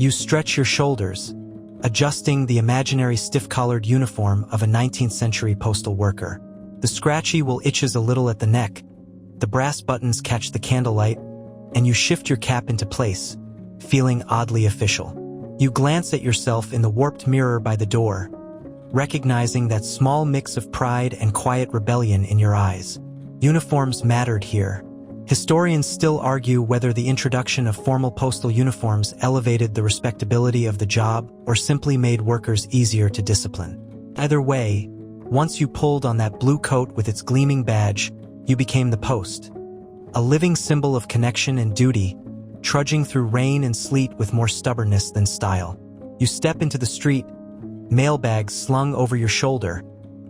You stretch your shoulders, adjusting the imaginary stiff-collared uniform of a 19th century postal worker. The scratchy wool itches a little at the neck, the brass buttons catch the candlelight, and you shift your cap into place, feeling oddly official. You glance at yourself in the warped mirror by the door, recognizing that small mix of pride and quiet rebellion in your eyes. Uniforms mattered here. Historians still argue whether the introduction of formal postal uniforms elevated the respectability of the job or simply made workers easier to discipline. Either way, once you pulled on that blue coat with its gleaming badge, you became the post. A living symbol of connection and duty, trudging through rain and sleet with more stubbornness than style. You step into the street, mailbag slung over your shoulder,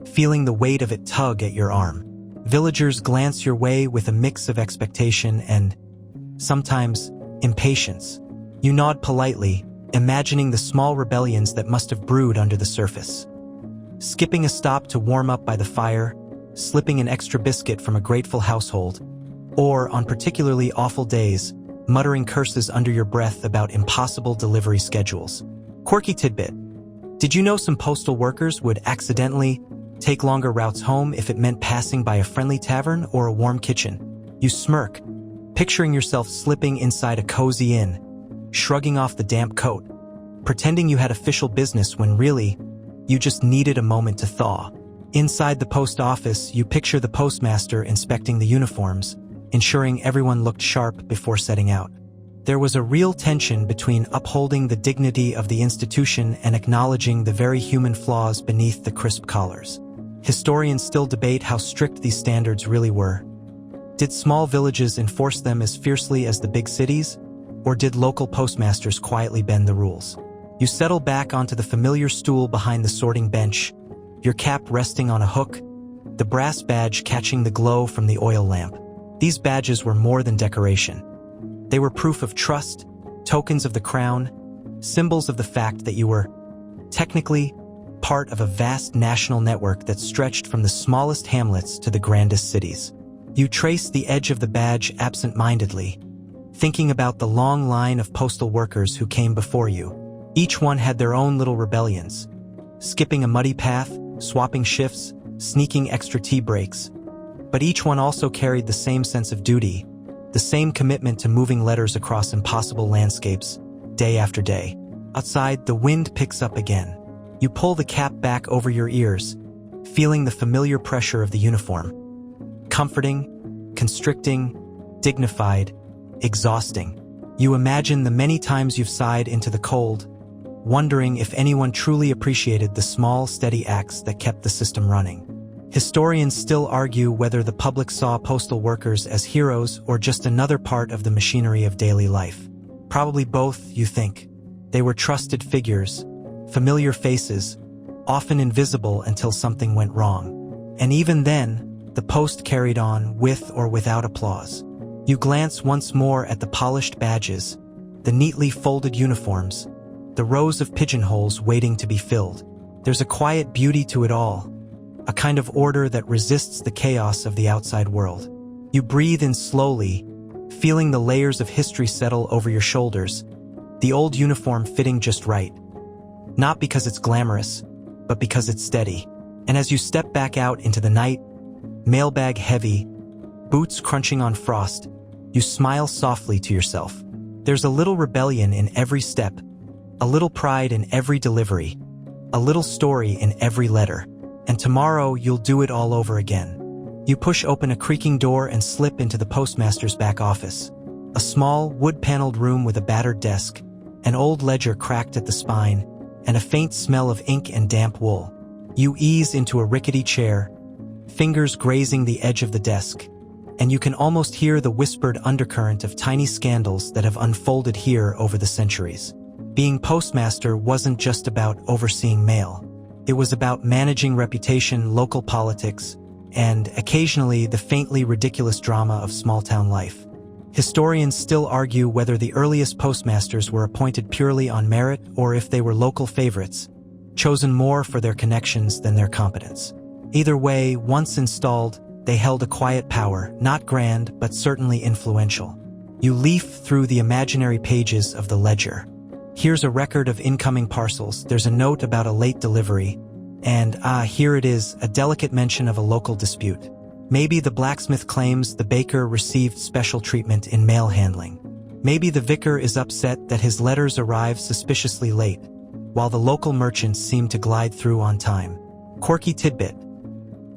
feeling the weight of it tug at your arm. Villagers glance your way with a mix of expectation and, sometimes, impatience. You nod politely, imagining the small rebellions that must have brewed under the surface. Skipping a stop to warm up by the fire, slipping an extra biscuit from a grateful household, or, on particularly awful days, muttering curses under your breath about impossible delivery schedules. Quirky tidbit. Did you know some postal workers would accidentally take longer routes home if it meant passing by a friendly tavern or a warm kitchen? You smirk, picturing yourself slipping inside a cozy inn, shrugging off the damp coat, pretending you had official business when really, you just needed a moment to thaw. Inside the post office, you picture the postmaster inspecting the uniforms, ensuring everyone looked sharp before setting out. There was a real tension between upholding the dignity of the institution and acknowledging the very human flaws beneath the crisp collars. Historians still debate how strict these standards really were. Did small villages enforce them as fiercely as the big cities, or did local postmasters quietly bend the rules? You settle back onto the familiar stool behind the sorting bench, your cap resting on a hook, the brass badge catching the glow from the oil lamp. These badges were more than decoration. They were proof of trust, tokens of the crown, symbols of the fact that you were, technically, part of a vast national network that stretched from the smallest hamlets to the grandest cities. You traced the edge of the badge absent-mindedly, thinking about the long line of postal workers who came before you. Each one had their own little rebellions, skipping a muddy path, swapping shifts, sneaking extra tea breaks. But each one also carried the same sense of duty, the same commitment to moving letters across impossible landscapes, day after day. Outside, the wind picks up again. You pull the cap back over your ears, feeling the familiar pressure of the uniform. Comforting, constricting, dignified, exhausting. You imagine the many times you've sighed into the cold, wondering if anyone truly appreciated the small, steady acts that kept the system running. Historians still argue whether the public saw postal workers as heroes or just another part of the machinery of daily life. Probably both, you think. They were trusted figures, familiar faces, often invisible until something went wrong. And even then, the post carried on with or without applause. You glance once more at the polished badges, the neatly folded uniforms, the rows of pigeonholes waiting to be filled. There's a quiet beauty to it all, a kind of order that resists the chaos of the outside world. You breathe in slowly, feeling the layers of history settle over your shoulders, the old uniform fitting just right. Not because it's glamorous, but because it's steady. And as you step back out into the night, mailbag heavy, boots crunching on frost, you smile softly to yourself. There's a little rebellion in every step, a little pride in every delivery, a little story in every letter. And tomorrow you'll do it all over again. You push open a creaking door and slip into the postmaster's back office. A small, wood-paneled room with a battered desk, an old ledger cracked at the spine, and a faint smell of ink and damp wool. You ease into a rickety chair, fingers grazing the edge of the desk, and you can almost hear the whispered undercurrent of tiny scandals that have unfolded here over the centuries. Being postmaster wasn't just about overseeing mail. It was about managing reputation, local politics, and occasionally the faintly ridiculous drama of small-town life. Historians still argue whether the earliest postmasters were appointed purely on merit or if they were local favorites, chosen more for their connections than their competence. Either way, once installed, they held a quiet power, not grand, but certainly influential. You leaf through the imaginary pages of the ledger, Here's a record of incoming parcels. There's a note about a late delivery. And, here it is, a delicate mention of a local dispute. Maybe the blacksmith claims the baker received special treatment in mail handling. Maybe the vicar is upset that his letters arrive suspiciously late, while the local merchants seem to glide through on time. Quirky tidbit.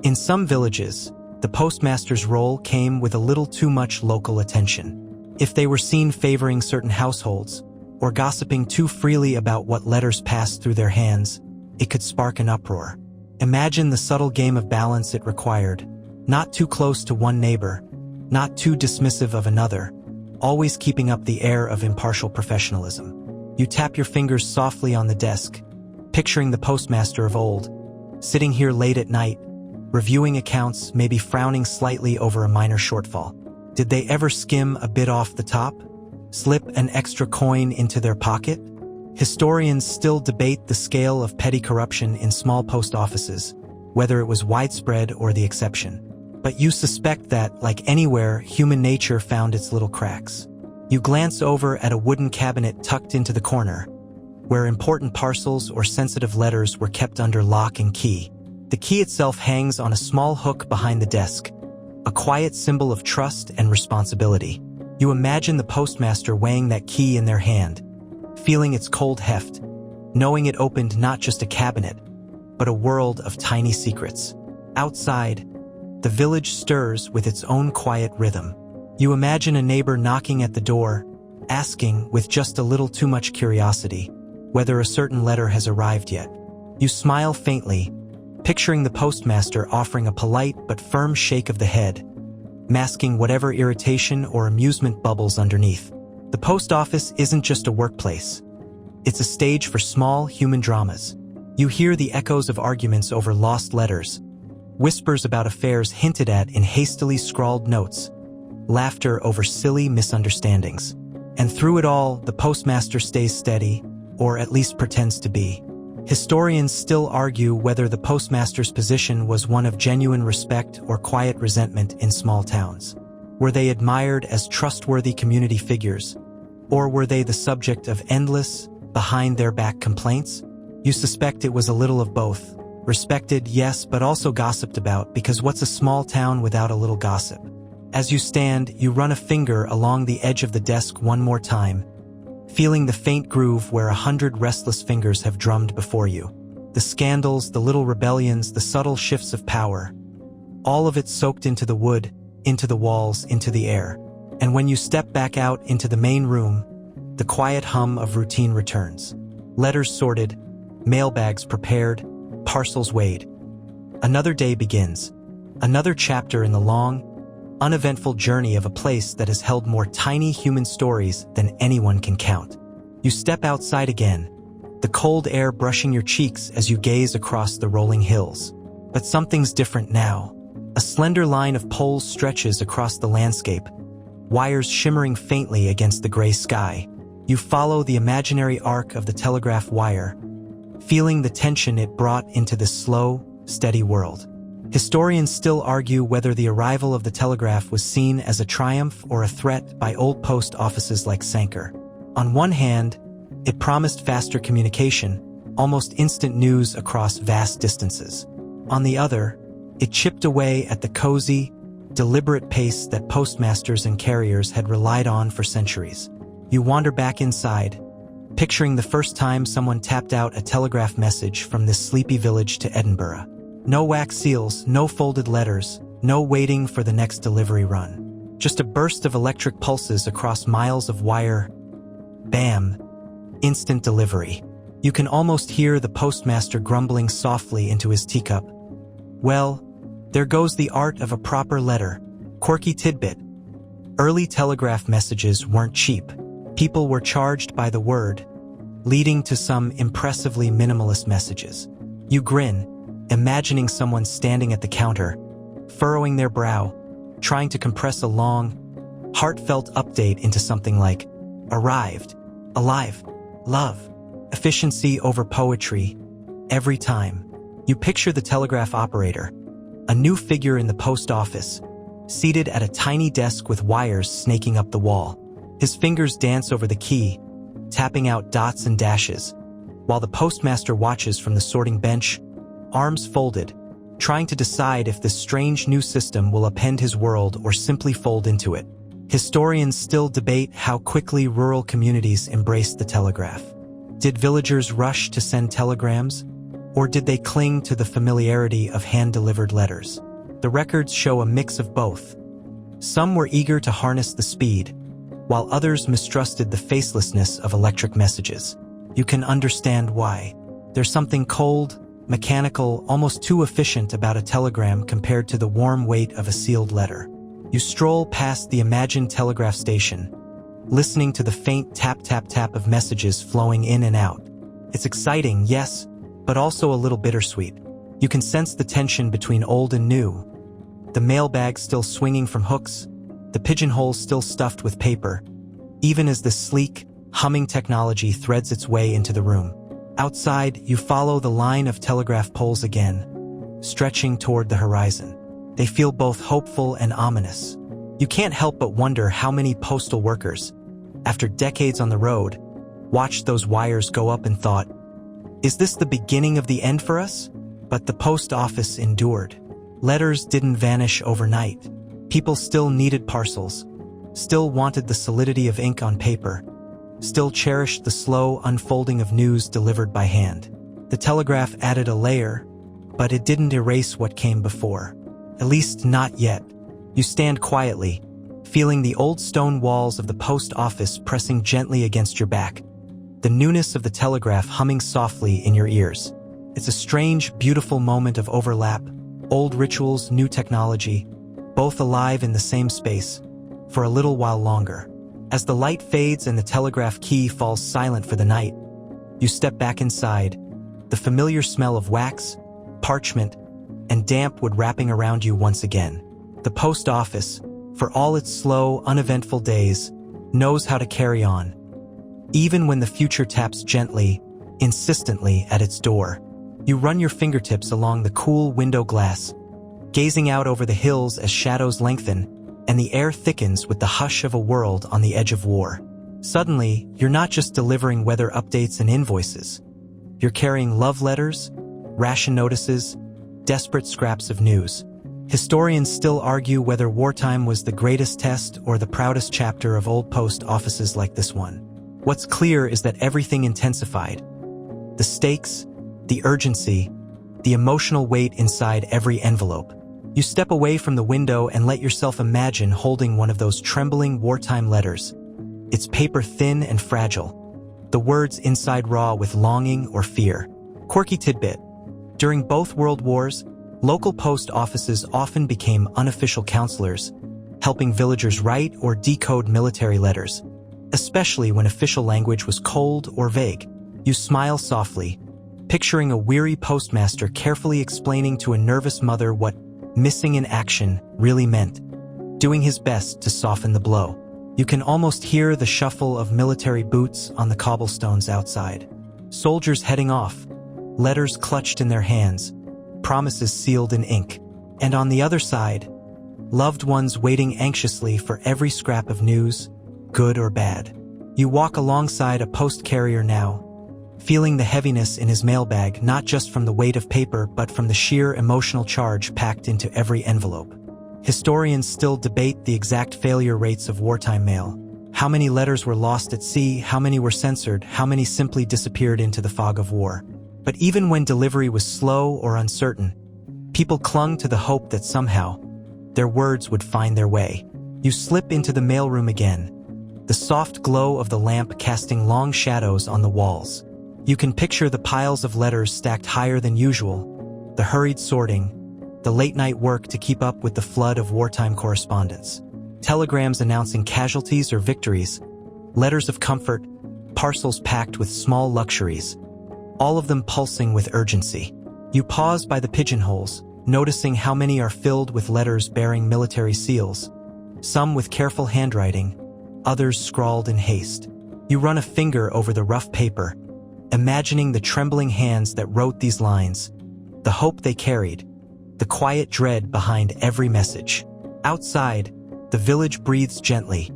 In some villages, the postmaster's role came with a little too much local attention. If they were seen favoring certain households, or gossiping too freely about what letters passed through their hands, it could spark an uproar. Imagine the subtle game of balance it required. Not too close to one neighbor, not too dismissive of another, always keeping up the air of impartial professionalism. You tap your fingers softly on the desk, picturing the postmaster of old, sitting here late at night, reviewing accounts, maybe frowning slightly over a minor shortfall. Did they ever skim a bit off the top? Slip an extra coin into their pocket? Historians still debate the scale of petty corruption in small post offices, whether it was widespread or the exception. But you suspect that, like anywhere, human nature found its little cracks. You glance over at a wooden cabinet tucked into the corner, where important parcels or sensitive letters were kept under lock and key. The key itself hangs on a small hook behind the desk, a quiet symbol of trust and responsibility. You imagine the postmaster weighing that key in their hand, feeling its cold heft, knowing it opened not just a cabinet, but a world of tiny secrets. Outside, the village stirs with its own quiet rhythm. You imagine a neighbor knocking at the door, asking, with just a little too much curiosity, whether a certain letter has arrived yet. You smile faintly, picturing the postmaster offering a polite but firm shake of the head, masking whatever irritation or amusement bubbles underneath. The post office isn't just a workplace. It's a stage for small human dramas. You hear the echoes of arguments over lost letters, whispers about affairs hinted at in hastily scrawled notes, laughter over silly misunderstandings. And through it all, the postmaster stays steady, or at least pretends to be. Historians still argue whether the postmaster's position was one of genuine respect or quiet resentment in small towns. Were they admired as trustworthy community figures, or were they the subject of endless, behind-their-back complaints? You suspect it was a little of both. Respected, yes, but also gossiped about, because what's a small town without a little gossip? As you stand, you run a finger along the edge of the desk one more time, feeling the faint groove where 100 restless fingers have drummed before you. The scandals, the little rebellions, the subtle shifts of power, all of it soaked into the wood, into the walls, into the air. And when you step back out into the main room, the quiet hum of routine returns. Letters sorted, mailbags prepared, parcels weighed. Another day begins. Another chapter in the long, uneventful journey of a place that has held more tiny human stories than anyone can count. You step outside again, the cold air brushing your cheeks as you gaze across the rolling hills. But something's different now. A slender line of poles stretches across the landscape, wires shimmering faintly against the gray sky. You follow the imaginary arc of the telegraph wire, feeling the tension it brought into this slow, steady world. Historians still argue whether the arrival of the telegraph was seen as a triumph or a threat by old post offices like Sanker. On one hand, it promised faster communication, almost instant news across vast distances. On the other, it chipped away at the cozy, deliberate pace that postmasters and carriers had relied on for centuries. You wander back inside, picturing the first time someone tapped out a telegraph message from this sleepy village to Edinburgh. No wax seals, no folded letters, no waiting for the next delivery run. Just a burst of electric pulses across miles of wire. Bam! Instant delivery. You can almost hear the postmaster grumbling softly into his teacup. Well, there goes the art of a proper letter. Quirky tidbit. Early telegraph messages weren't cheap. People were charged by the word, leading to some impressively minimalist messages. You grin, imagining someone standing at the counter, furrowing their brow, trying to compress a long, heartfelt update into something like, arrived, alive, love, efficiency over poetry, every time. You picture the telegraph operator, a new figure in the post office, seated at a tiny desk with wires snaking up the wall. His fingers dance over the key, tapping out dots and dashes, while the postmaster watches from the sorting bench, arms folded, trying to decide if this strange new system will upend his world or simply fold into it. Historians still debate how quickly rural communities embraced the telegraph. Did villagers rush to send telegrams, or did they cling to the familiarity of hand-delivered letters? The records show a mix of both. Some were eager to harness the speed, while others mistrusted the facelessness of electric messages. You can understand why. There's something cold, mechanical, almost too efficient about a telegram compared to the warm weight of a sealed letter. You stroll past the imagined telegraph station, listening to the faint tap-tap-tap of messages flowing in and out. It's exciting, yes, but also a little bittersweet. You can sense the tension between old and new. The mailbag still swinging from hooks, the pigeonholes still stuffed with paper, even as the sleek, humming technology threads its way into the room. Outside, you follow the line of telegraph poles again, stretching toward the horizon. They feel both hopeful and ominous. You can't help but wonder how many postal workers, after decades on the road, watched those wires go up and thought, "Is this the beginning of the end for us?" But the post office endured. Letters didn't vanish overnight. People still needed parcels, still wanted the solidity of ink on paper, still cherished the slow unfolding of news delivered by hand. The telegraph added a layer, but it didn't erase what came before. At least not yet. You stand quietly, feeling the old stone walls of the post office pressing gently against your back, the newness of the telegraph humming softly in your ears. It's a strange, beautiful moment of overlap, old rituals, new technology, both alive in the same space, for a little while longer. As the light fades and the telegraph key falls silent for the night, you step back inside, the familiar smell of wax, parchment, and damp wood wrapping around you once again. The post office, for all its slow, uneventful days, knows how to carry on, even when the future taps gently, insistently at its door. You run your fingertips along the cool window glass, gazing out over the hills as shadows lengthen and the air thickens with the hush of a world on the edge of war. Suddenly, you're not just delivering weather updates and invoices. You're carrying love letters, ration notices, desperate scraps of news. Historians still argue whether wartime was the greatest test or the proudest chapter of old post offices like this one. What's clear is that everything intensified. The stakes, the urgency, the emotional weight inside every envelope. You step away from the window and let yourself imagine holding one of those trembling wartime letters. Its paper thin and fragile, the words inside raw with longing or fear. Quirky tidbit. During both World Wars, local post offices often became unofficial counselors, helping villagers write or decode military letters, especially when official language was cold or vague. You smile softly, picturing a weary postmaster carefully explaining to a nervous mother what missing in action really meant, doing his best to soften the blow. You can almost hear the shuffle of military boots on the cobblestones outside. Soldiers heading off, letters clutched in their hands, promises sealed in ink. And on the other side, loved ones waiting anxiously for every scrap of news, good or bad. You walk alongside a post carrier now, feeling the heaviness in his mailbag not just from the weight of paper but from the sheer emotional charge packed into every envelope. Historians still debate the exact failure rates of wartime mail. How many letters were lost at sea, how many were censored, how many simply disappeared into the fog of war. But even when delivery was slow or uncertain, people clung to the hope that somehow their words would find their way. You slip into the mailroom again, the soft glow of the lamp casting long shadows on the walls. You can picture the piles of letters stacked higher than usual, the hurried sorting, the late-night work to keep up with the flood of wartime correspondence. Telegrams announcing casualties or victories, letters of comfort, parcels packed with small luxuries, all of them pulsing with urgency. You pause by the pigeonholes, noticing how many are filled with letters bearing military seals, some with careful handwriting, others scrawled in haste. You run a finger over the rough paper, imagining the trembling hands that wrote these lines, the hope they carried, the quiet dread behind every message. Outside, the village breathes gently,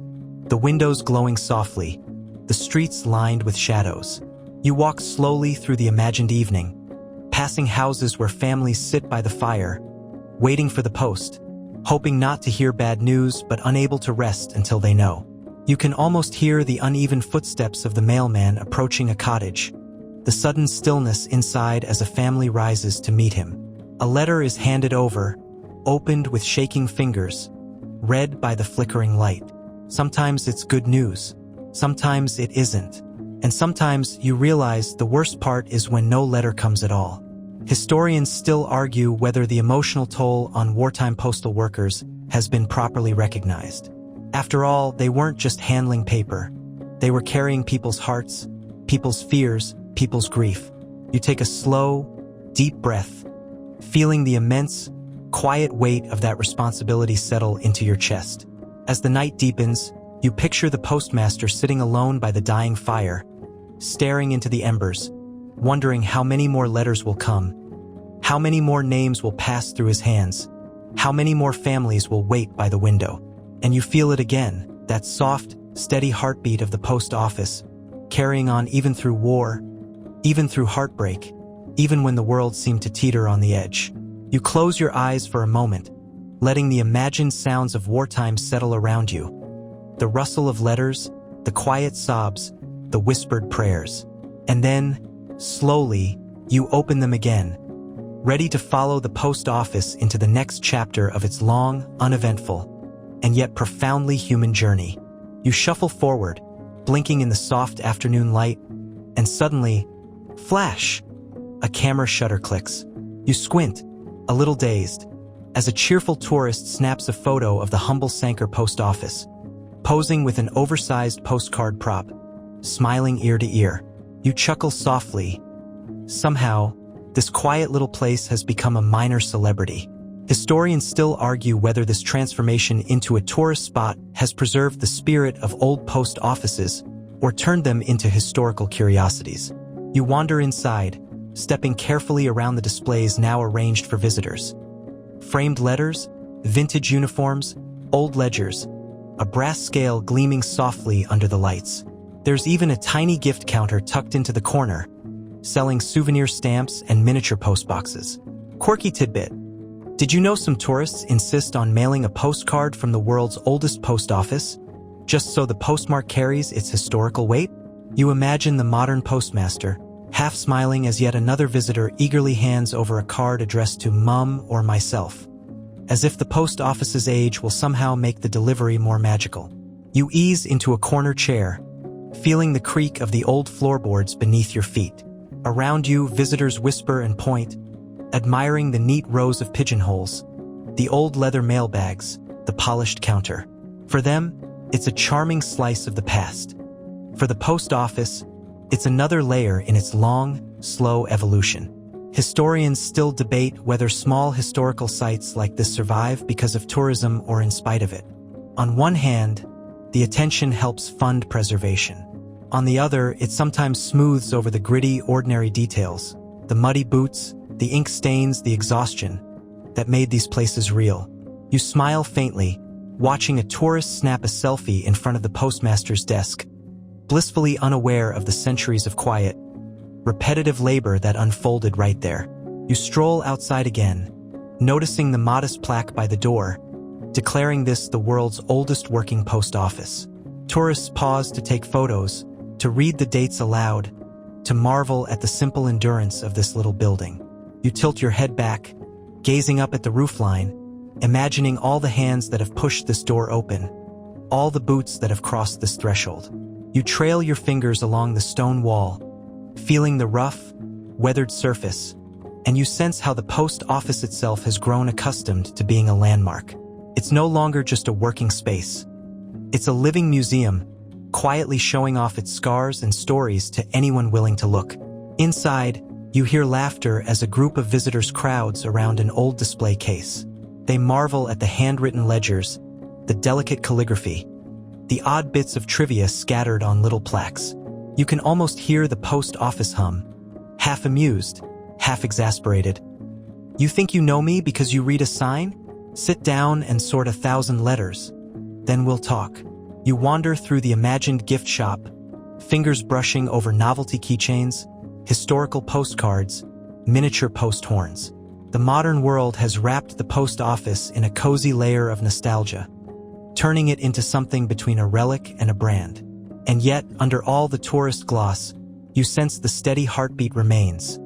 the windows glowing softly, the streets lined with shadows. You walk slowly through the imagined evening, passing houses where families sit by the fire, waiting for the post, hoping not to hear bad news but unable to rest until they know. You can almost hear the uneven footsteps of the mailman approaching a cottage, the sudden stillness inside as a family rises to meet him. A letter is handed over, opened with shaking fingers, read by the flickering light. Sometimes it's good news, sometimes it isn't, and sometimes you realize the worst part is when no letter comes at all. Historians still argue whether the emotional toll on wartime postal workers has been properly recognized. After all, they weren't just handling paper. They were carrying people's hearts, people's fears, people's grief. You take a slow, deep breath, feeling the immense, quiet weight of that responsibility settle into your chest. As the night deepens, you picture the postmaster sitting alone by the dying fire, staring into the embers, wondering how many more letters will come, how many more names will pass through his hands, how many more families will wait by the window. And you feel it again, that soft, steady heartbeat of the post office, carrying on even through war, even through heartbreak, even when the world seemed to teeter on the edge. You close your eyes for a moment, letting the imagined sounds of wartime settle around you. The rustle of letters, the quiet sobs, the whispered prayers. And then, slowly, you open them again, ready to follow the post office into the next chapter of its long, uneventful, and yet profoundly human journey. You shuffle forward, blinking in the soft afternoon light, and suddenly, flash! A camera shutter clicks. You squint, a little dazed, as a cheerful tourist snaps a photo of the humble Sanker post office, posing with an oversized postcard prop, smiling ear to ear. You chuckle softly. Somehow, this quiet little place has become a minor celebrity. Historians still argue whether this transformation into a tourist spot has preserved the spirit of old post offices or turned them into historical curiosities. You wander inside, stepping carefully around the displays now arranged for visitors. Framed letters, vintage uniforms, old ledgers, a brass scale gleaming softly under the lights. There's even a tiny gift counter tucked into the corner, selling souvenir stamps and miniature postboxes. Quirky tidbit. Did you know some tourists insist on mailing a postcard from the world's oldest post office, just so the postmark carries its historical weight? You imagine the modern postmaster, half smiling as yet another visitor eagerly hands over a card addressed to Mum or myself, as if the post office's age will somehow make the delivery more magical. You ease into a corner chair, feeling the creak of the old floorboards beneath your feet. Around you, visitors whisper and point, admiring the neat rows of pigeonholes, the old leather mailbags, the polished counter. For them, it's a charming slice of the past. For the post office, it's another layer in its long, slow evolution. Historians still debate whether small historical sites like this survive because of tourism or in spite of it. On one hand, the attention helps fund preservation. On the other, it sometimes smooths over the gritty, ordinary details, the muddy boots, the ink stains, the exhaustion that made these places real. You smile faintly, watching a tourist snap a selfie in front of the postmaster's desk, blissfully unaware of the centuries of quiet, repetitive labor that unfolded right there. You stroll outside again, noticing the modest plaque by the door, declaring this the world's oldest working post office. Tourists pause to take photos, to read the dates aloud, to marvel at the simple endurance of this little building. You tilt your head back, gazing up at the roofline, imagining all the hands that have pushed this door open, all the boots that have crossed this threshold. You trail your fingers along the stone wall, feeling the rough, weathered surface, and you sense how the post office itself has grown accustomed to being a landmark. It's no longer just a working space. It's a living museum, quietly showing off its scars and stories to anyone willing to look. Inside, you hear laughter as a group of visitors crowds around an old display case. They marvel at the handwritten ledgers, the delicate calligraphy, the odd bits of trivia scattered on little plaques. You can almost hear the post office hum, half amused, half exasperated. You think you know me because you read a sign? Sit down and sort 1,000 letters. Then we'll talk. You wander through the imagined gift shop, fingers brushing over novelty keychains, historical postcards, miniature post horns. The modern world has wrapped the post office in a cozy layer of nostalgia, turning it into something between a relic and a brand. And yet, under all the tourist gloss, you sense the steady heartbeat remains.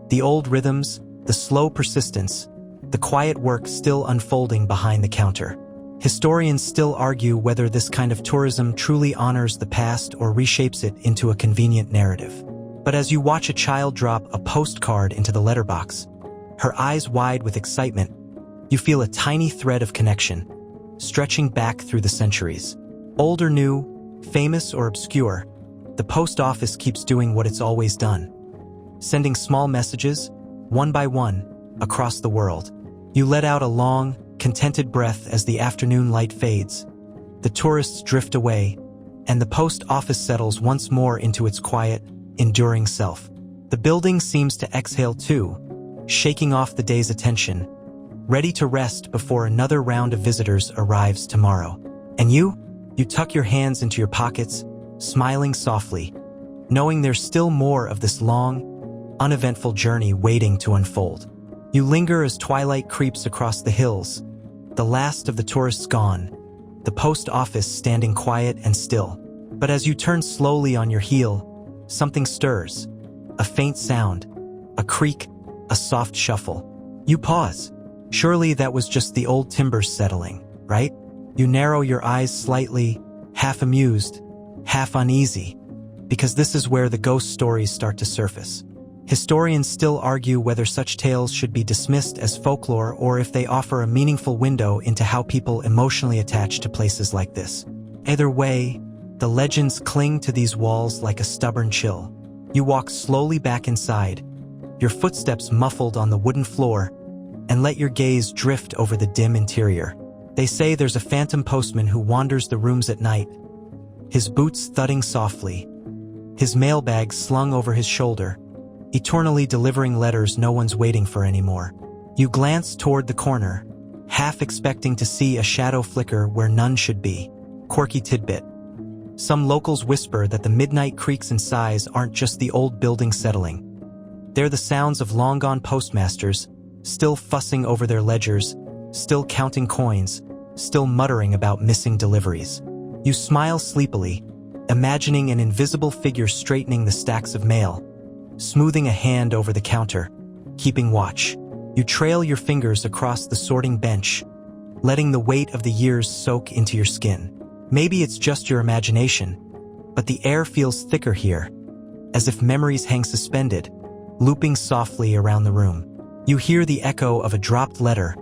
The old rhythms, the slow persistence, the quiet work still unfolding behind the counter. Historians still argue whether this kind of tourism truly honors the past or reshapes it into a convenient narrative. But as you watch a child drop a postcard into the letterbox, her eyes wide with excitement, you feel a tiny thread of connection, stretching back through the centuries. Old or new, famous or obscure, the post office keeps doing what it's always done, sending small messages, one by one, across the world. You let out a long, contented breath as the afternoon light fades, the tourists drift away, and the post office settles once more into its quiet, enduring self. The building seems to exhale too, shaking off the day's attention, ready to rest before another round of visitors arrives tomorrow. And you tuck your hands into your pockets, smiling softly, knowing there's still more of this long, uneventful journey waiting to unfold. You linger as twilight creeps across the hills, the last of the tourists gone, the post office standing quiet and still. But as you turn slowly on your heel, something stirs, a faint sound, a creak, a soft shuffle. You pause. Surely that was just the old timbers settling, right? You narrow your eyes slightly, half amused, half uneasy, because this is where the ghost stories start to surface. Historians still argue whether such tales should be dismissed as folklore or if they offer a meaningful window into how people emotionally attach to places like this. Either way, the legends cling to these walls like a stubborn chill. You walk slowly back inside, your footsteps muffled on the wooden floor, and let your gaze drift over the dim interior. They say there's a phantom postman who wanders the rooms at night, his boots thudding softly, his mailbag slung over his shoulder, eternally delivering letters no one's waiting for anymore. You glance toward the corner, half expecting to see a shadow flicker where none should be. Quirky tidbit. Some locals whisper that the midnight creaks and sighs aren't just the old building settling. They're the sounds of long-gone postmasters, still fussing over their ledgers, still counting coins, still muttering about missing deliveries. You smile sleepily, imagining an invisible figure straightening the stacks of mail, smoothing a hand over the counter, keeping watch. You trail your fingers across the sorting bench, letting the weight of the years soak into your skin. Maybe it's just your imagination, but the air feels thicker here, as if memories hang suspended, looping softly around the room. You hear the echo of a dropped letter,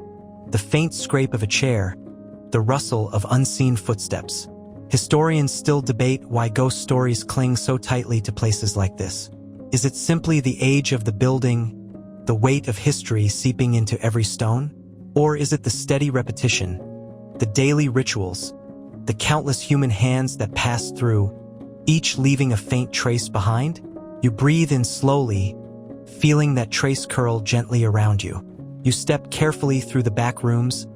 the faint scrape of a chair, the rustle of unseen footsteps. Historians still debate why ghost stories cling so tightly to places like this. Is it simply the age of the building, the weight of history seeping into every stone? Or is it the steady repetition, the daily rituals, the countless human hands that pass through, each leaving a faint trace behind? You breathe in slowly, feeling that trace curl gently around you. You step carefully through the back rooms,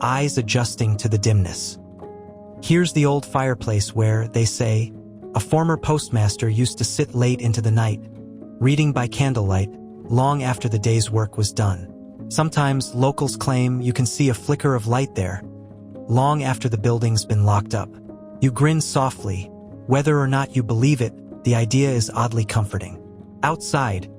eyes adjusting to the dimness. Here's the old fireplace where, they say, a former postmaster used to sit late into the night, reading by candlelight, long after the day's work was done. Sometimes locals claim you can see a flicker of light there, long after the building's been locked up. You grin softly. Whether or not you believe it, the idea is oddly comforting. Outside,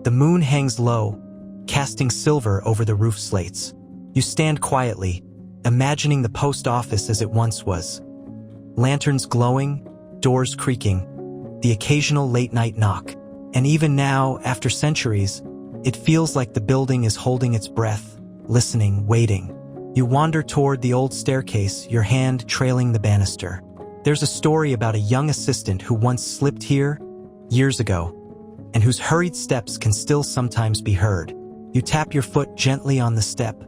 the moon hangs low, casting silver over the roof slates. You stand quietly, imagining the post office as it once was. Lanterns glowing, doors creaking, the occasional late-night knock. And even now, after centuries, it feels like the building is holding its breath, listening, waiting. You wander toward the old staircase, your hand trailing the banister. There's a story about a young assistant who once slipped here, years ago, and whose hurried steps can still sometimes be heard. You tap your foot gently on the step,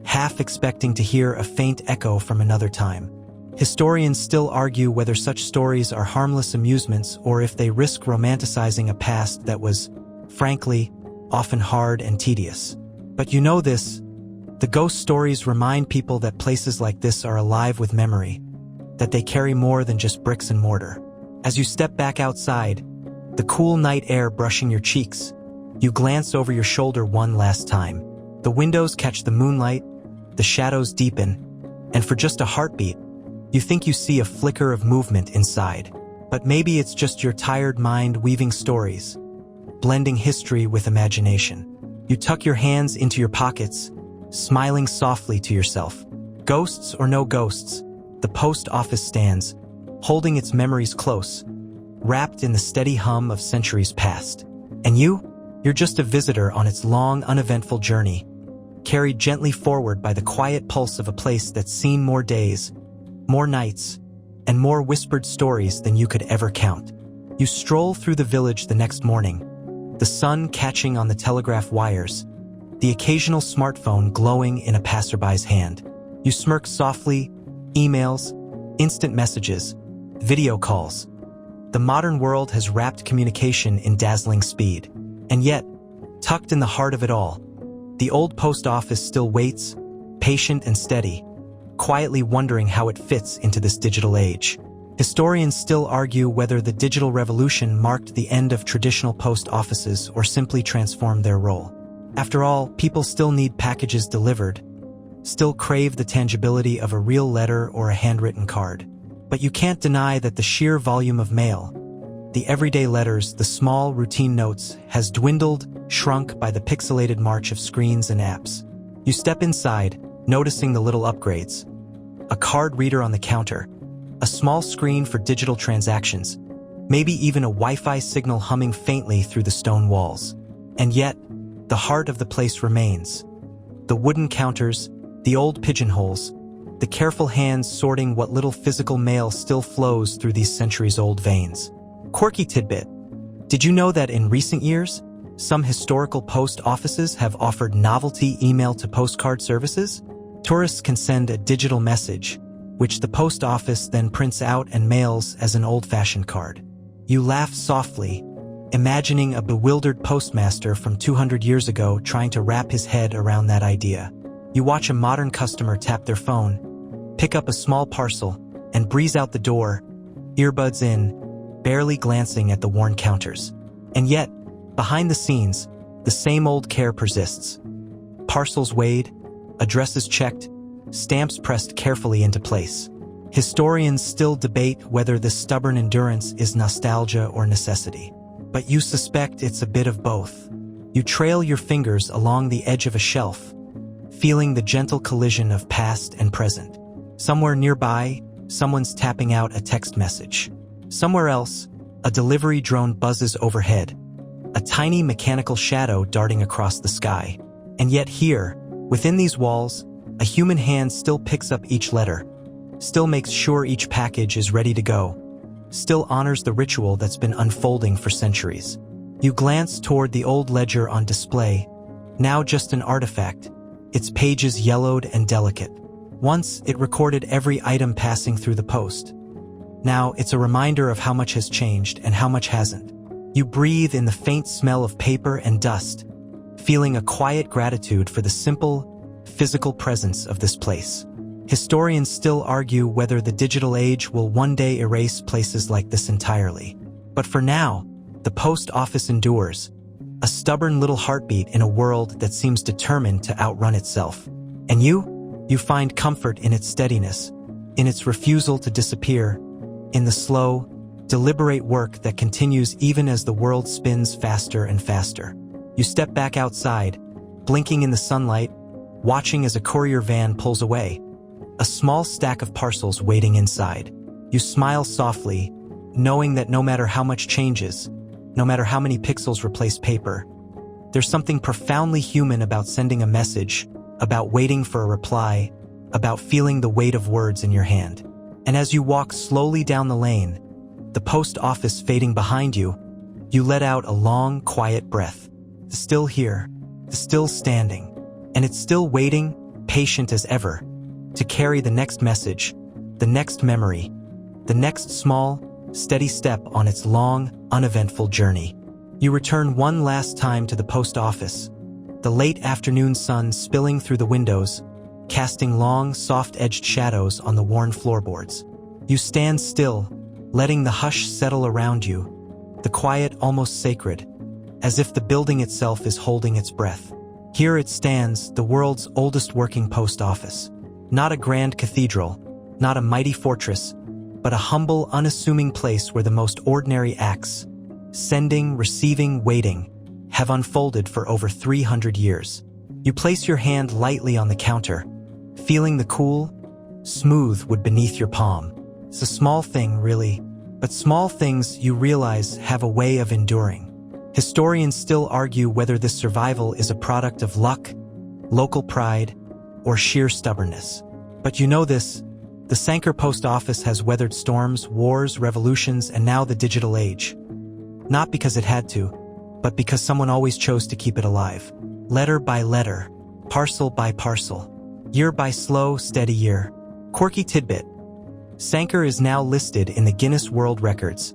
half expecting to hear a faint echo from another time. Historians still argue whether such stories are harmless amusements or if they risk romanticizing a past that was, frankly, often hard and tedious. But you know this, the ghost stories remind people that places like this are alive with memory, that they carry more than just bricks and mortar. As you step back outside, the cool night air brushing your cheeks, you glance over your shoulder one last time. The windows catch the moonlight, the shadows deepen, and for just a heartbeat, you think you see a flicker of movement inside. But maybe it's just your tired mind weaving stories, blending history with imagination. You tuck your hands into your pockets, smiling softly to yourself. Ghosts or no ghosts, the post office stands, holding its memories close, wrapped in the steady hum of centuries past. And you're just a visitor on its long, uneventful journey, carried gently forward by the quiet pulse of a place that's seen more days, more nights, and more whispered stories than you could ever count. You stroll through the village the next morning, the sun catching on the telegraph wires, the occasional smartphone glowing in a passerby's hand. You smirk softly, emails, instant messages, video calls. The modern world has wrapped communication in dazzling speed. And yet, tucked in the heart of it all, the old post office still waits, patient and steady, quietly wondering how it fits into this digital age. Historians still argue whether the digital revolution marked the end of traditional post offices or simply transformed their role. After all, people still need packages delivered, still crave the tangibility of a real letter or a handwritten card. But you can't deny that the sheer volume of mail, the everyday letters, the small routine notes, has dwindled, shrunk by the pixelated march of screens and apps. You step inside, noticing the little upgrades. A card reader on the counter, a small screen for digital transactions, maybe even a Wi-Fi signal humming faintly through the stone walls. And yet, the heart of the place remains. The wooden counters, the old pigeonholes, the careful hands sorting what little physical mail still flows through these centuries-old veins. Quirky tidbit. Did you know that in recent years, some historical post offices have offered novelty email-to-postcard services? Tourists can send a digital message, which the post office then prints out and mails as an old-fashioned card. You laugh softly, imagining a bewildered postmaster from 200 years ago trying to wrap his head around that idea. You watch a modern customer tap their phone, pick up a small parcel, and breeze out the door, earbuds in, barely glancing at the worn counters. And yet, behind the scenes, the same old care persists. Parcels weighed, addresses checked, stamps pressed carefully into place. Historians still debate whether this stubborn endurance is nostalgia or necessity. But you suspect it's a bit of both. You trail your fingers along the edge of a shelf, feeling the gentle collision of past and present. Somewhere nearby, someone's tapping out a text message. Somewhere else, a delivery drone buzzes overhead, a tiny mechanical shadow darting across the sky. And yet here, within these walls, a human hand still picks up each letter, still makes sure each package is ready to go, still honors the ritual that's been unfolding for centuries. You glance toward the old ledger on display, now just an artifact, its pages yellowed and delicate. Once, it recorded every item passing through the post. Now, it's a reminder of how much has changed and how much hasn't. You breathe in the faint smell of paper and dust, feeling a quiet gratitude for the simple, physical presence of this place. Historians still argue whether the digital age will one day erase places like this entirely. But for now, the post office endures, a stubborn little heartbeat in a world that seems determined to outrun itself. And you find comfort in its steadiness, in its refusal to disappear, in the slow, deliberate work that continues even as the world spins faster and faster. You step back outside, blinking in the sunlight, watching as a courier van pulls away, a small stack of parcels waiting inside. You smile softly, knowing that no matter how much changes, no matter how many pixels replace paper, there's something profoundly human about sending a message, about waiting for a reply, about feeling the weight of words in your hand. And as you walk slowly down the lane, the post office fading behind you, you let out a long, quiet breath. Still here, still standing, and it's still waiting, patient as ever, to carry the next message, the next memory, the next small, steady step on its long, uneventful journey. You return one last time to the post office, the late afternoon sun spilling through the windows, casting long, soft-edged shadows on the worn floorboards. You stand still, letting the hush settle around you, the quiet almost sacred, as if the building itself is holding its breath. Here it stands, the world's oldest working post office. Not a grand cathedral, not a mighty fortress, but a humble, unassuming place where the most ordinary acts, sending, receiving, waiting, have unfolded for over 300 years. You place your hand lightly on the counter, feeling the cool, smooth wood beneath your palm. It's a small thing, really, but small things, you realize, have a way of enduring. Historians still argue whether this survival is a product of luck, local pride, or sheer stubbornness. But you know this, the Sanker post office has weathered storms, wars, revolutions, and now the digital age. Not because it had to, but because someone always chose to keep it alive. Letter by letter, parcel by parcel, year by slow, steady year. Quirky tidbit. Sanker is now listed in the Guinness World Records,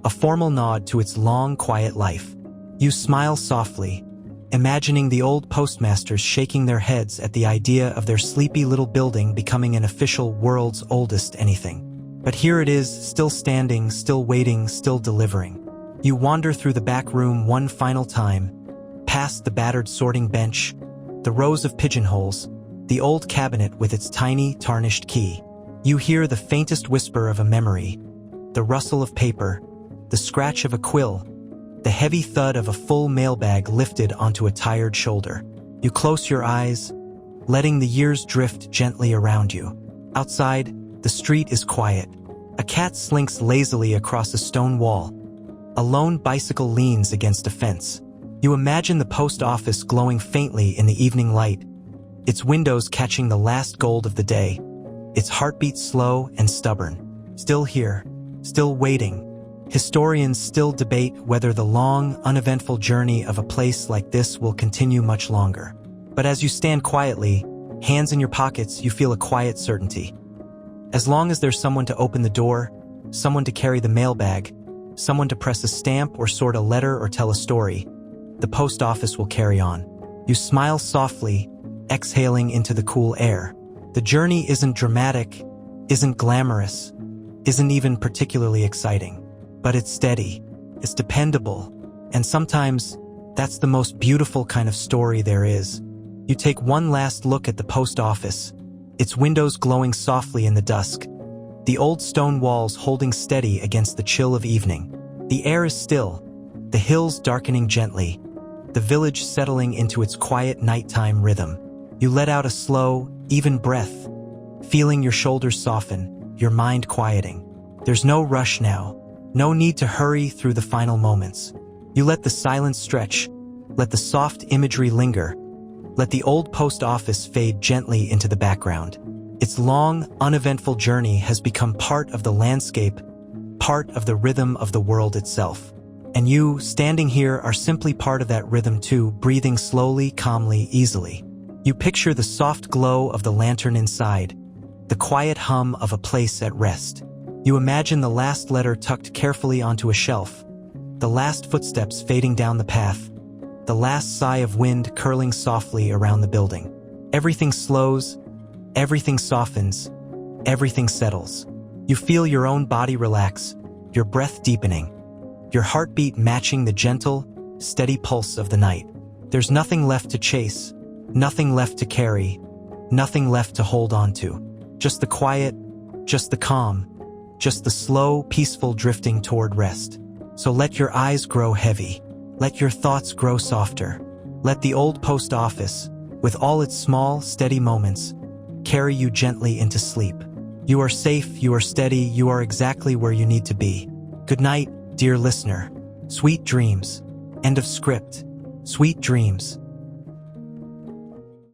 a formal nod to its long, quiet life. You smile softly, imagining the old postmasters shaking their heads at the idea of their sleepy little building becoming an official world's oldest anything. But here it is, still standing, still waiting, still delivering. You wander through the back room one final time, past the battered sorting bench, the rows of pigeonholes, the old cabinet with its tiny, tarnished key. You hear the faintest whisper of a memory, the rustle of paper, the scratch of a quill, the heavy thud of a full mailbag lifted onto a tired shoulder. You close your eyes, letting the years drift gently around you. Outside, the street is quiet. A cat slinks lazily across a stone wall. A lone bicycle leans against a fence. You imagine the post office glowing faintly in the evening light, its windows catching the last gold of the day, its heartbeat slow and stubborn. Still here, still waiting. Historians still debate whether the long, uneventful journey of a place like this will continue much longer. But as you stand quietly, hands in your pockets, you feel a quiet certainty. As long as there's someone to open the door, someone to carry the mailbag, someone to press a stamp or sort a letter or tell a story, the post office will carry on. You smile softly, exhaling into the cool air. The journey isn't dramatic, isn't glamorous, isn't even particularly exciting. But it's steady, it's dependable, and sometimes that's the most beautiful kind of story there is. You take one last look at the post office, its windows glowing softly in the dusk, the old stone walls holding steady against the chill of evening. The air is still, the hills darkening gently, the village settling into its quiet nighttime rhythm. You let out a slow, even breath, feeling your shoulders soften, your mind quieting. There's no rush now. No need to hurry through the final moments. You let the silence stretch, let the soft imagery linger, let the old post office fade gently into the background. Its long, uneventful journey has become part of the landscape, part of the rhythm of the world itself. And you, standing here, are simply part of that rhythm too, breathing slowly, calmly, easily. You picture the soft glow of the lantern inside, the quiet hum of a place at rest. You imagine the last letter tucked carefully onto a shelf, the last footsteps fading down the path, the last sigh of wind curling softly around the building. Everything slows, everything softens, everything settles. You feel your own body relax, your breath deepening, your heartbeat matching the gentle, steady pulse of the night. There's nothing left to chase, nothing left to carry, nothing left to hold on to. Just the quiet, just the calm, just the slow, peaceful drifting toward rest. So let your eyes grow heavy. Let your thoughts grow softer. Let the old post office, with all its small, steady moments, carry you gently into sleep. You are safe, you are steady, you are exactly where you need to be. Good night, dear listener. Sweet dreams. End of script. Sweet dreams.